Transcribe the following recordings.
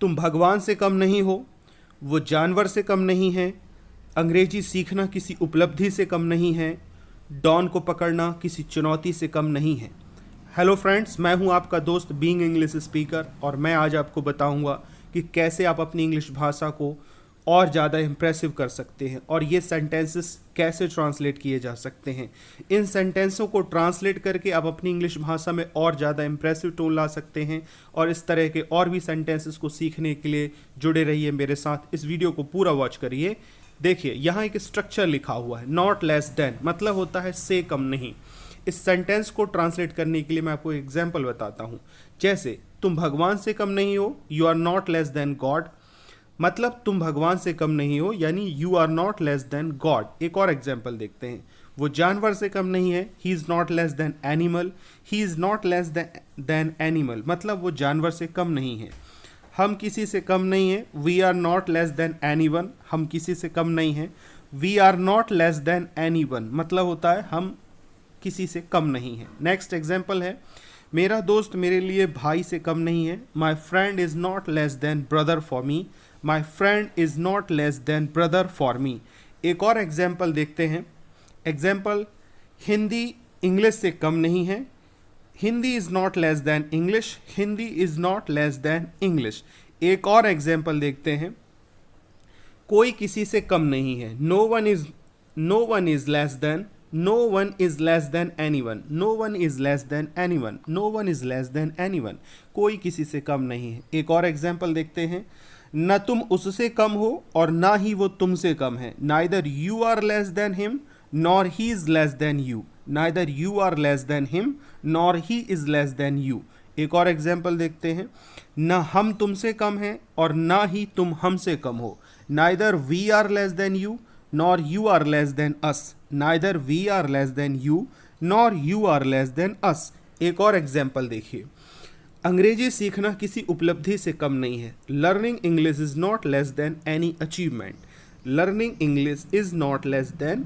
तुम भगवान से कम नहीं हो, वो जानवर से कम नहीं है, अंग्रेजी सीखना किसी उपलब्धि से कम नहीं है, डॉन को पकड़ना किसी चुनौती से कम नहीं है। हेलो फ्रेंड्स, मैं हूं आपका दोस्त बीइंग इंग्लिश स्पीकर और मैं आज आपको बताऊंगा कि कैसे आप अपनी इंग्लिश भाषा को और ज़्यादा इम्प्रेसिव कर सकते हैं और ये सेंटेंसेस कैसे ट्रांसलेट किए जा सकते हैं। इन सेंटेंसों को ट्रांसलेट करके आप अपनी इंग्लिश भाषा में और ज़्यादा इम्प्रेसिव टोन ला सकते हैं और इस तरह के और भी सेंटेंसेस को सीखने के लिए जुड़े रहिए मेरे साथ। इस वीडियो को पूरा वॉच करिए। देखिए, यहाँ एक स्ट्रक्चर लिखा हुआ है, नॉट लेस देन, मतलब होता है से कम नहीं। इस सेंटेंस को ट्रांसलेट करने के लिए मैं आपको एग्जाम्पल बताता हूँ। जैसे तुम भगवान से कम नहीं हो, you are not less than God, मतलब तुम भगवान से कम नहीं हो, यानी you are not less than God. एक और एग्जाम्पल देखते हैं। वो जानवर से कम नहीं है, he is not less then animal, he is not less then animal, मतलब वो जानवर से कम नहीं है। हम किसी से कम नहीं है, we are not less than anyone, हम किसी से कम नहीं है। We are not less than anyone, मतलब होता है हम किसी से कम नहीं है। नेक्स्ट एग्जाम्पल है, मेरा दोस्त मेरे लिए भाई से कम नहीं है, my friend is not less then brother for me, my friend is not less then brother for me. एक और एग्जाम्पल देखते हैं। एग्जाम्पल, हिंदी इंग्लिश से कम नहीं है, Hindi is not less then English, Hindi is not less then English. एक और एग्जाम्पल देखते हैं, कोई किसी से कम नहीं है, no one is less than, no one is less than anyone, no one is less than anyone, no one is less than anyone, कोई किसी से कम नहीं है। एक और एग्जाम्पल देखते हैं, न तुम उससे कम हो और ना ही वो तुमसे कम है, neither you are less than him nor he is less than you, neither you are less than him nor he is less than you। एक और एग्जाम्पल देखते हैं, न हम तुमसे कम हैं और ना ही तुम हमसे कम हो, neither we are less than you nor you are less than us, neither we are less than you nor you are less than us। एक और एग्जाम्पल देखिए, अंग्रेजी सीखना किसी उपलब्धि से कम नहीं है, learning English is not less than any achievement, learning English is not less than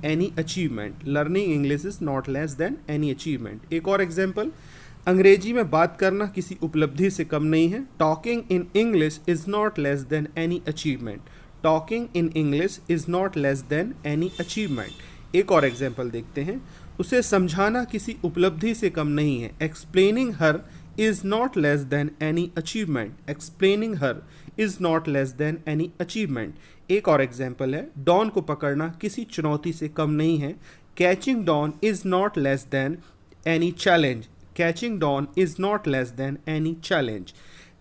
any achievement, learning English is not less than any achievement. एक और एग्जाम्पल, अंग्रेजी में बात करना किसी उपलब्धि से कम नहीं है, talking in English is not less than any achievement, talking in English is not less than any achievement. एक और एग्जाम्पल देखते हैं, उसे समझाना किसी उपलब्धि से कम नहीं है, explaining her is not less than any achievement, explaining her is not less than any achievement. एक और एग्जाम्पल है, डॉन को पकड़ना किसी चुनौती से कम नहीं है, catching Don is not less than any challenge, catching Don is not less than any challenge.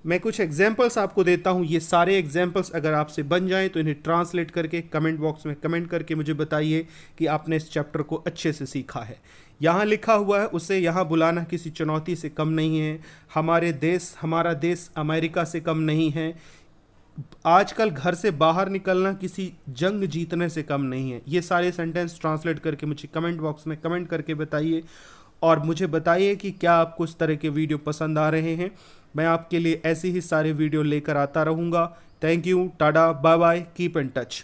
मैं कुछ एग्जाम्पल्स आपको देता हूँ, ये सारे एग्जाम्पल्स अगर आपसे बन जाएं तो इन्हें ट्रांसलेट करके कमेंट बॉक्स में कमेंट करके मुझे बताइए कि आपने इस चैप्टर को अच्छे से सीखा है। यहाँ लिखा हुआ है, उसे यहाँ बुलाना किसी चुनौती से कम नहीं है, हमारा देश अमेरिका से कम नहीं है, आजकल घर से बाहर निकलना किसी जंग जीतने से कम नहीं है। ये सारे सेंटेंस ट्रांसलेट करके मुझे कमेंट बॉक्स में कमेंट करके बताइए और मुझे बताइए कि क्या आपको इस तरह के वीडियो पसंद आ रहे हैं। मैं आपके लिए ऐसे ही सारे वीडियो लेकर आता रहूँगा। Thank you, tata, bye bye, keep in touch.